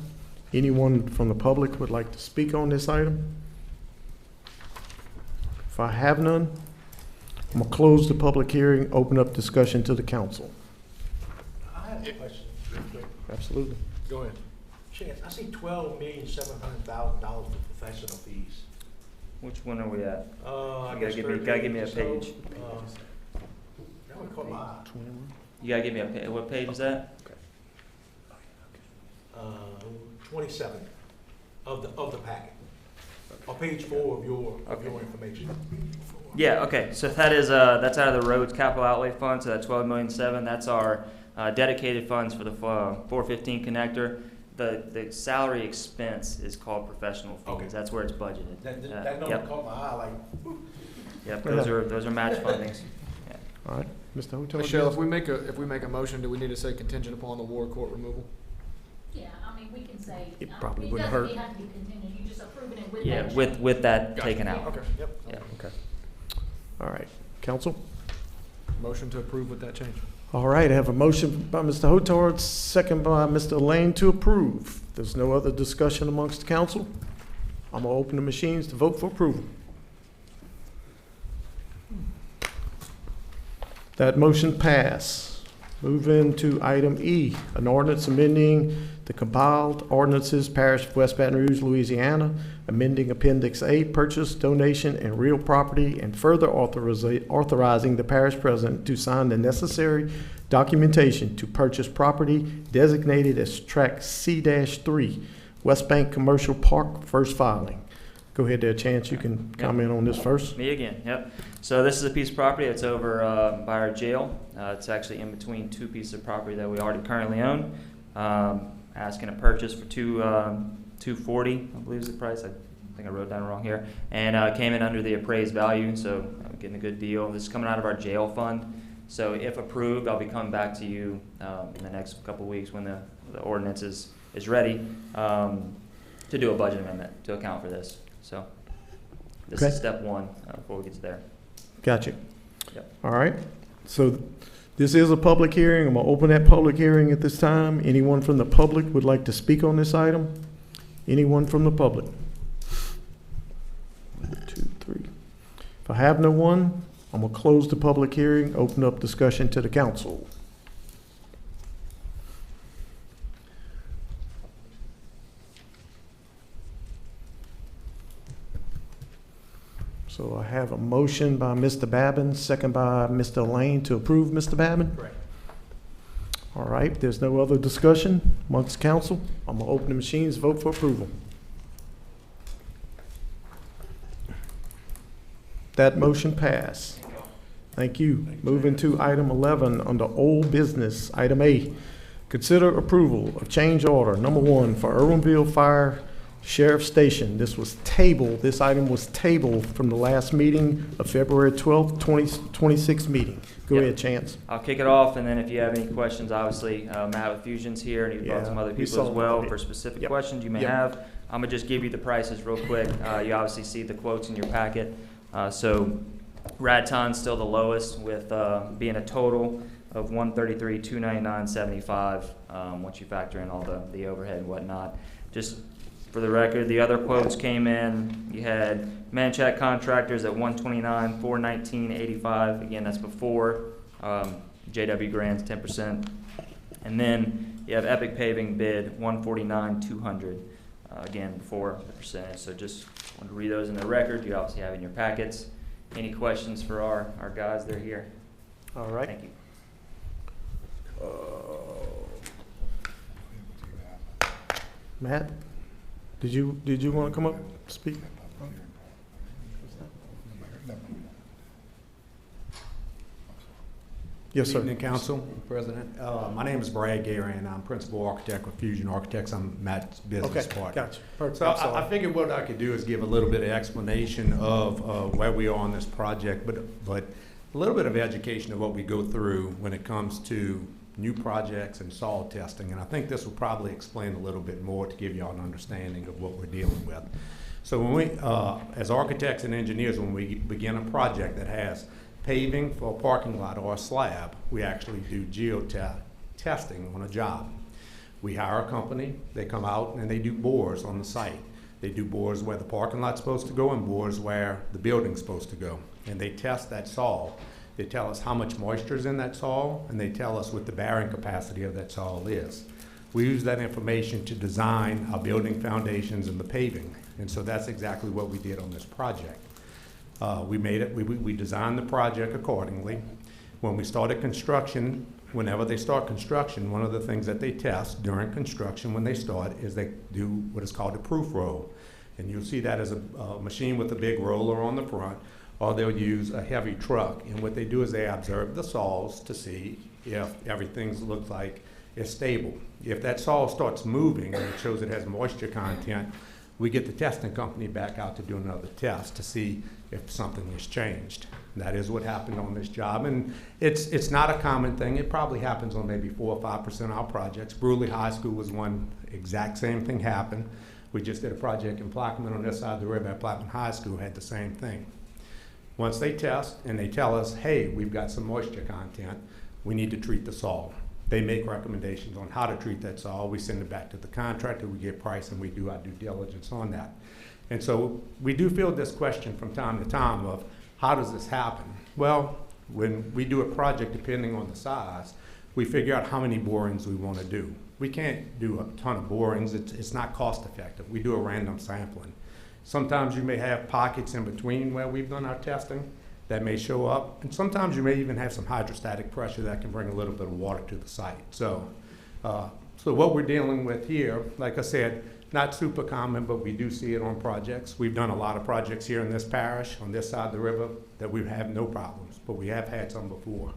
Anyone from the public would like to speak on this item? If I have none, I'm going to close the public hearing, open up discussion to the council. I have a question, real quick. Absolutely. Go ahead. Chance, I see $12,700,000 for professional fees. Which one are we at? I You guess gotta give me a page. That one caught my eye. You gotta give me a page. What page is that? 27 of the packet. On page 4 of your information. Yeah, okay, so that's out of the roads capital outlay fund, so that $12,700,000, that's our dedicated funds for the 415 connector. The salary expense is called professional fees. Okay. That's where it's budgeted. That number Yep. caught my eye like, whew. Yep, those are match fundings. Yeah. All right, Mr. Hotel. Michelle, if we make a motion, do we need to say contingent upon the Ward Court removal? Yeah, I mean, we can say. It probably it wouldn't doesn't hurt. have to be contingent, you just approving it with Yeah, that. with that Gotcha. taken out. Okay, yep. Yeah. Okay. All right, council? Motion to approve with that change. All right, I have a motion by Mr. Hotard, second by Mr. Lane to approve. There's no other discussion amongst the council. I'm gonna open the machines to vote for approval. That motion passed. Move into item E, an ordinance amending the compiled ordinances Parish of West Baton Rouge, Louisiana, amending Appendix A, purchase, donation, and real property, and further authorizing the parish president to sign the necessary documentation to purchase property designated as Tract C-3, West Bank Commercial Park, first filing. Go ahead there, Chance, you can comment on this first. Me again, yep. So this is a piece of property that's over by our jail. It's actually in between two pieces of property that we already currently own. Asking a purchase for $240, I believe is the price. I think I wrote down wrong here. And came in under the appraised value, so I'm getting a good deal. This is coming out of our jail fund. So if approved, I'll be coming back to you in the next couple of weeks when the ordinance is ready to do a budget amendment to account for this. So this is step one before we get to there. Gotcha. Yep. All right. So this is a public hearing. I'm going to open that public hearing at this time. Anyone from the public would like to speak on this item? Anyone from the public? 1, 2, 3. If I have no one, I'm going to close the public hearing, open up discussion to the council. So I have a motion by Mr. Babin, second by Mr. Lane to approve, Mr. Babin? Correct. All right, there's no other discussion amongst council. I'm gonna open the machines, vote for approval. That motion passed. Thank you. Moving to item 11 under old business, item A. Consider approval of change order number 1 for Irwinville Fire Sheriff Station. This item was tabled from the last meeting of February 12th, 2026 meeting. Go ahead, Chance. I'll kick it off, and then if you have any questions, obviously, Matt with Fusion's here, and he brought some other people as well for specific questions you may have. I'm gonna just give you the prices real quick. You obviously see the quotes in your packet. So Radton's still the lowest, with being a total of $133,299.75 once you factor in all the overhead and whatnot. Just for the record, the other quotes came in. You had Manchac Contractors at $129,419.85. Again, that's before JW Grant's 10%. And then you have Epic Paving bid $149,200. Again, before the percentage. So just want to read those in the record. You obviously have in your packets. Any questions for our guys? They're here. All right. Thank you. Matt, did you want to come up and speak? Yes, sir. Good evening, Council President. My name is Brad Gary, and I'm Principal Architect with Fusion Architects. I'm Matt's business partner. Gotcha. Perfect. So I figured what I could do is give a little bit of explanation of where we are on this project, but a little bit of education of what we go through when it comes to new projects and soil testing. And I think this will probably explain a little bit more to give you all an understanding of what we're dealing with. So when we, as architects and engineers, when we begin a project that has paving for a parking lot or a slab, we actually do geotesting on a job. We hire a company, they come out and they do bores on the site. They do bores where the parking lot's supposed to go and bores where the building's supposed to go. And they test that soil. They tell us how much moisture is in that soil, and they tell us what the bearing capacity of that soil is. We use that information to design our building foundations and the paving. And so that's exactly what we did on this project. We designed the project accordingly. When we started construction, whenever they start construction, one of the things that they test during construction when they start is they do what is called a proof roll. And you'll see that as a machine with a big roller on the front, or they'll use a heavy truck. And what they do is they observe the soils to see if everything looks like it's stable. If that soil starts moving and it shows it has moisture content, we get the testing company back out to do another test to see if something has changed. And that is what happened on this job. And it's not a common thing. It probably happens on maybe 4 or 5% of our projects. Bruley High School was one exact same thing happened. We just did a project in Plaquemine on this side of the river at Plaquemine High School, had the same thing. Once they test and they tell us, hey, we've got some moisture content, we need to treat the soil. They make recommendations on how to treat that soil. We send it back to the contractor, we get price, and we do our due diligence on that. And so we do field this question from time to time of, how does this happen? Well, when we do a project, depending on the size, we figure out how many borings we want to do. We can't do a ton of borings. It's not cost effective. We do a random sampling. Sometimes you may have pockets in between where we've done our testing that may show up. And sometimes you may even have some hydrostatic pressure that can bring a little bit of water to the site. So what we're dealing with here, like I said, not super common, but we do see it on projects. We've done a lot of projects here in this parish, on this side of the river, that we have no problems, but we have had some before.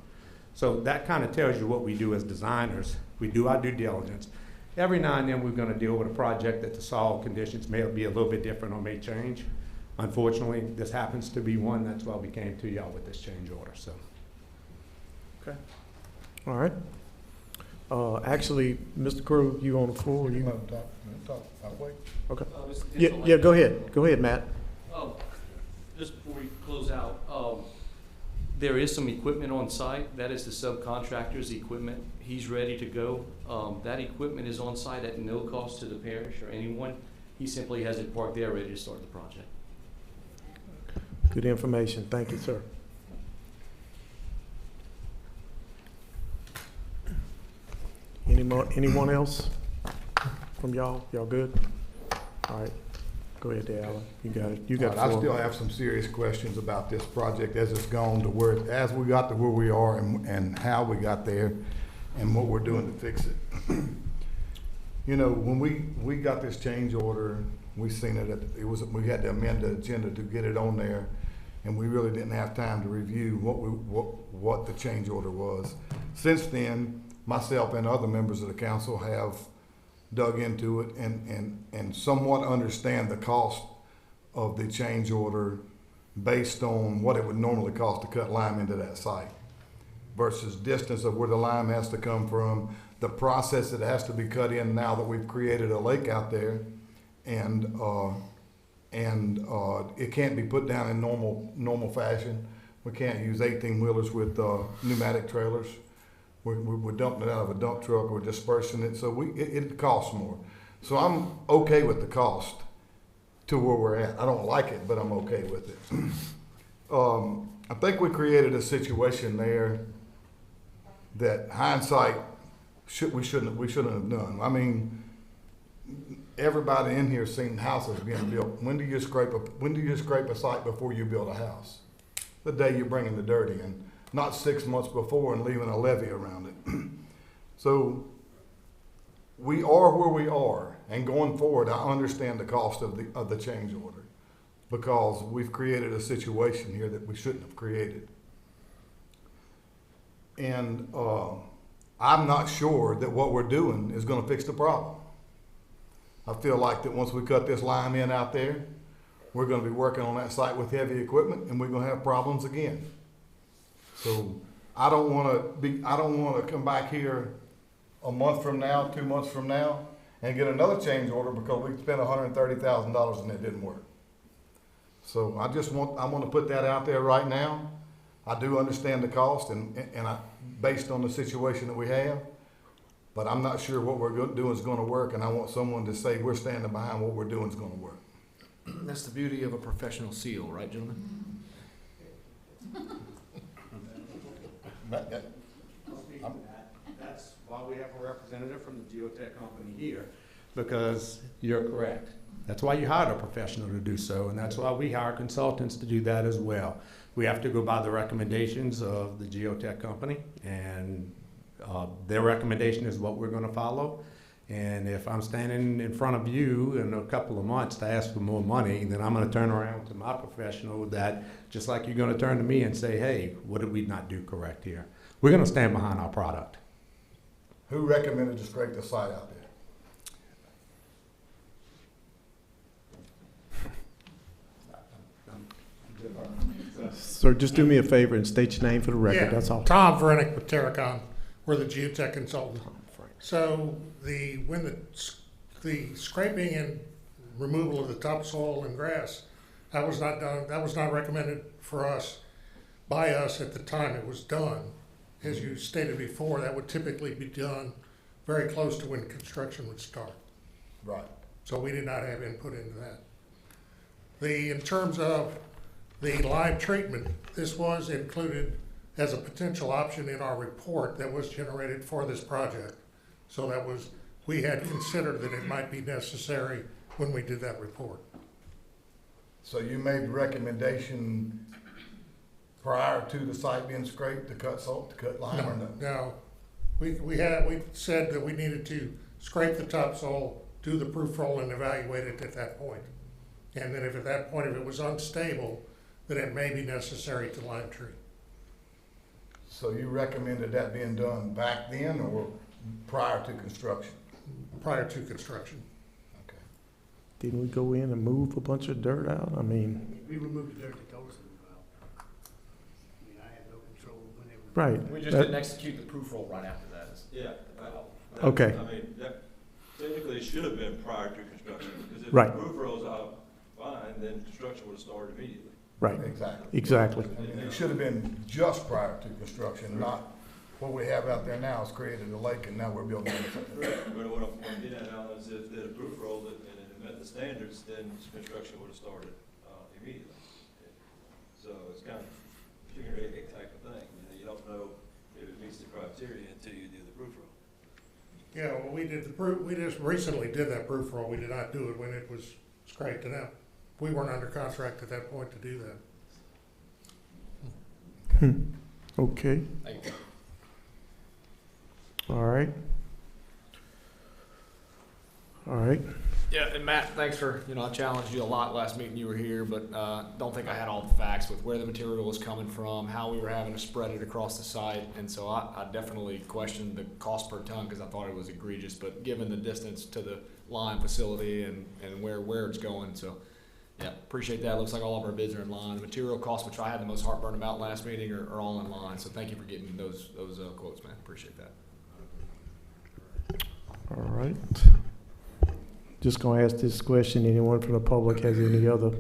So that kind of tells you what we do as designers. We do our due diligence. Every now and then we're going to deal with a project that the soil conditions may be a little bit different or may change. Unfortunately, this happens to be one. That's why we came to y'all with this change order. So, Okay. All right. Actually, Mr. Crowe, you on the floor? You want to talk? I'll wait. Okay. Yeah, go ahead. Go ahead, Matt. Just before we close out, there is some equipment on site. That is the subcontractor's equipment. He's ready to go. That equipment is on site at no cost to the parish or anyone. He simply has it parked there ready to start the project. Good information. Thank you, sir. Anyone else from y'all? Y'all good? All right. Go ahead, Alan. You got it. You got it. I still have some serious questions about this project as it's gone to where, as we got to where we are and how we got there and what we're doing to fix it. You know, when we got this change order, we seen it we had to amend the agenda to get it on there, and we really didn't have time to review what the change order was. Since then, myself and other members of the council have dug into it and somewhat understand the cost of the change order based on what it would normally cost to cut lime into that site versus distance of where the lime has to come from, the process that has to be cut in now that we've created a lake out there, and it can't be put down in normal fashion. We can't use 18-wheelers with pneumatic trailers. We're dumping it out of a dump truck, we're dispersing it, so it costs more. So I'm okay with the cost to where we're at. I don't like it, but I'm okay with it. I think we created a situation there that hindsight we shouldn't have done. I mean, everybody in here seen houses being built. When do you scrape a site before you build a house? The day you're bringing the dirt in. Not 6 months before and leaving a levee around it. So we are where we are, and going forward, I understand the cost of the change order because we've created a situation here that we shouldn't have created. And I'm not sure that what we're doing is going to fix the problem. I feel like that once we cut this lime in out there, we're going to be working on that site with heavy equipment, and we're going to have problems again. So I don't want to come back here a month from now, 2 months from now, and get another change order because we spent $130,000 and it didn't work. So I want to put that out there right now. I do understand the cost based on the situation that we have, but I'm not sure what we're doing is going to work, and I want someone to say we're standing behind what we're doing is going to work. That's the beauty of a professional seal, right, gentlemen? That's why we have a representative from the geotech company here, because you're correct. That's why you hired a professional to do so, and that's why we hire consultants to do that as well. We have to go by the recommendations of the geotech company, and their recommendation is what we're going to follow. And if I'm standing in front of you in a couple of months to ask for more money, then I'm going to turn around to my professional that, just like you're going to turn to me and say, hey, what did we not do correct here? We're going to stand behind our product. Who recommended to scrape the site out there? Sir, just do me a favor and state your name for the record, that's all. Tom Vernick with Terracon. We're the geotech consultant. So when the scraping and removal of the topsoil and grass, That was not done, that was not recommended for us, by us at the time it was done. As you stated before, that would typically be done very close to when construction would start. Right. So we did not have input into that. In terms of the lime treatment, this was included as a potential option in our report that was generated for this project. So that was, we had considered that it might be necessary when we did that report. So you made the recommendation prior to the site being scraped to cut salt, to cut lime, or no? No, we said that we needed to scrape the topsoil, do the proof roll, and evaluate it at that point. And then if at that point, if it was unstable, then it may be necessary to lime treat. So you recommended that being done back then or prior to construction? Prior to construction. Okay. Didn't we go in and move a bunch of dirt out? I mean, We removed the dirt that goes in the well. I mean, I had no control when they were. right. We just That- didn't execute the proof roll right after that. Yeah. Okay. I mean, that technically it should have been prior to construction, because if Right. the roof rolls out fine, then construction would have started immediately. Right, Exactly. exactly. I mean, it should have been just prior to construction, not what we have out there now has created a lake and now we're building something. But what I'm getting at now is if they had a roof roll and it met the standards, then construction would have started immediately. So it's kind of a figure eight type of thing. You don't know if it meets the criteria until you do the roof roll. Yeah, well, we did the proof, we just recently did that proof roll. We did not do it when it was scraped and out. We weren't under contract at that point to do that. Okay, Thank you. all right. All right, Yeah, and Matt, thanks for, I challenged you a lot last meeting you were here, but don't think I had all the facts with where the material was coming from, how we were having to spread it across the site, and so I definitely questioned the cost per ton because I thought it was egregious, but given the distance to the lime facility and where it's going, so yeah, appreciate that. Looks like all of our bids are in line. The material costs, which I had the most heartburn about last meeting, are all in line, so thank you for getting those quotes, man. Appreciate that. all right. Just gonna ask this question. Anyone from the public has any other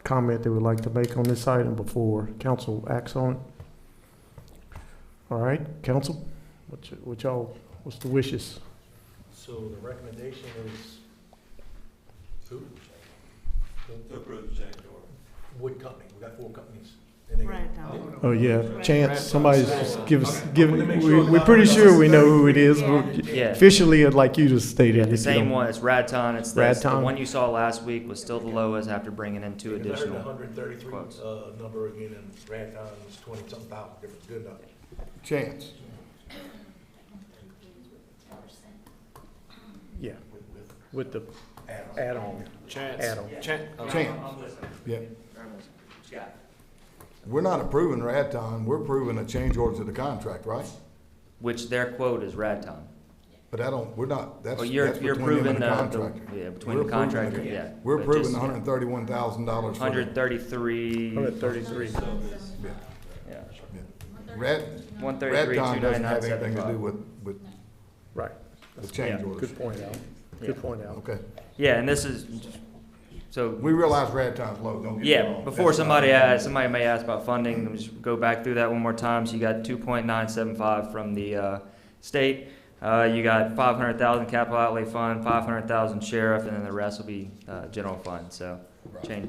comment they would like to make on this item before council acts on it? All right, council, what's the wishes? So the recommendation is who? To approve the change order. Wood company, we got 4 companies. Oh, yeah, Chance, somebody's just we're pretty sure we know who it is. Yeah. Officially, I'd like you to state it. The if you same don't- one, it's Radton. It's the Radton. one you saw last week was still the lowest after bringing in 2 additional I heard the 133 quotes. number again, and Raton was 20-something thousand, different, good enough. Chance. Yeah, with the add-on. Chance. Add-on. Chance. Yeah. We're not approving Radton, we're approving a change order to the contract, right? Which their quote is Radton. But we're not, that's Oh, you're between them approving and the the contractor. yeah, between We're the approving contractor, yeah. We're But approving just $131,000 for. 133. 133. Yeah. Red, 133, Radton doesn't have anything to 299.75. do with Right. the change Yeah. orders. Good point out. Yeah. Good point out. Okay. Yeah, and this is so. We realize Radton's low, don't get me Yeah, wrong. before That's somebody not- somebody may ask about funding, let me just go back through that one more time. So you got 2.975 from the state. You got 500,000 capital outlay fund, 500,000 sheriff, and then the rest will be general fund. So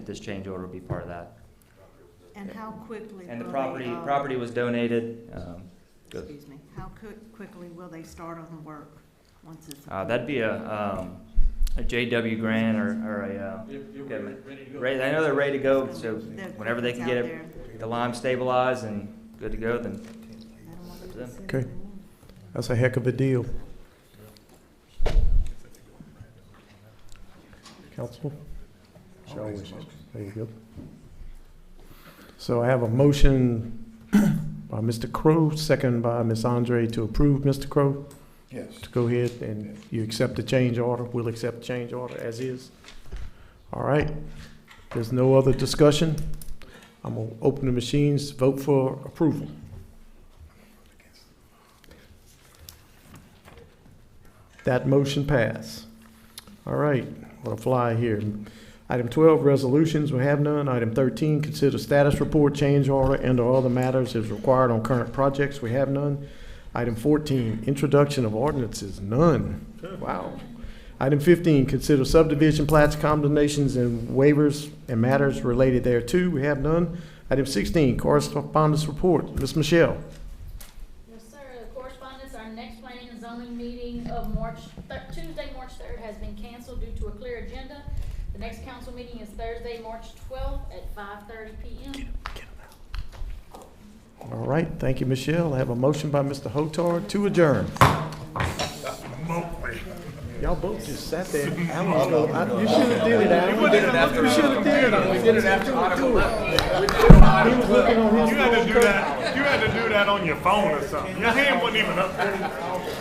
this change order will be part of that. And how quickly? And the will property was donated. Excuse me. How quickly will they start on the work once it's? That'd be a JW grant or a. I know they're ready to go. So whenever they can get the lime stabilized and good to go, then. Up to them. Okay, that's a heck of a deal. Council? Shall we? There you go. So I have a motion by Mr. Crowe, second by Ms. Andre to approve Mr. Crowe. Yes. To go ahead and you accept the change order. We'll accept the change order as is. All right. There's no other discussion. I'm gonna open the machines, vote for approval. That motion passed. All right, we'll fly here. Item 12, resolutions, we have none. Item 13, consider status report, change order, and/or other matters as required on current projects, we have none. Item 14, introduction of ordinances, none. Wow. Item 15, consider subdivision plats, condemnations, and waivers and matters related thereto, we have none. Item 16, correspondence report, Ms. Michelle. Yes, sir. Correspondence, our next planning and zoning meeting of Tuesday, March 3rd has been canceled due to a clear agenda. The next council meeting is Thursday, March 12th at 5:30 p.m. All right, thank you, Michelle. I have a motion by Mr. Hotard to adjourn. Y'all both just sat there. You should have did it, Alan. We did it after. You should have did it. We did it after Auditor left. He was looking on his You had to do that on your phone or something. Your hand wasn't even up there.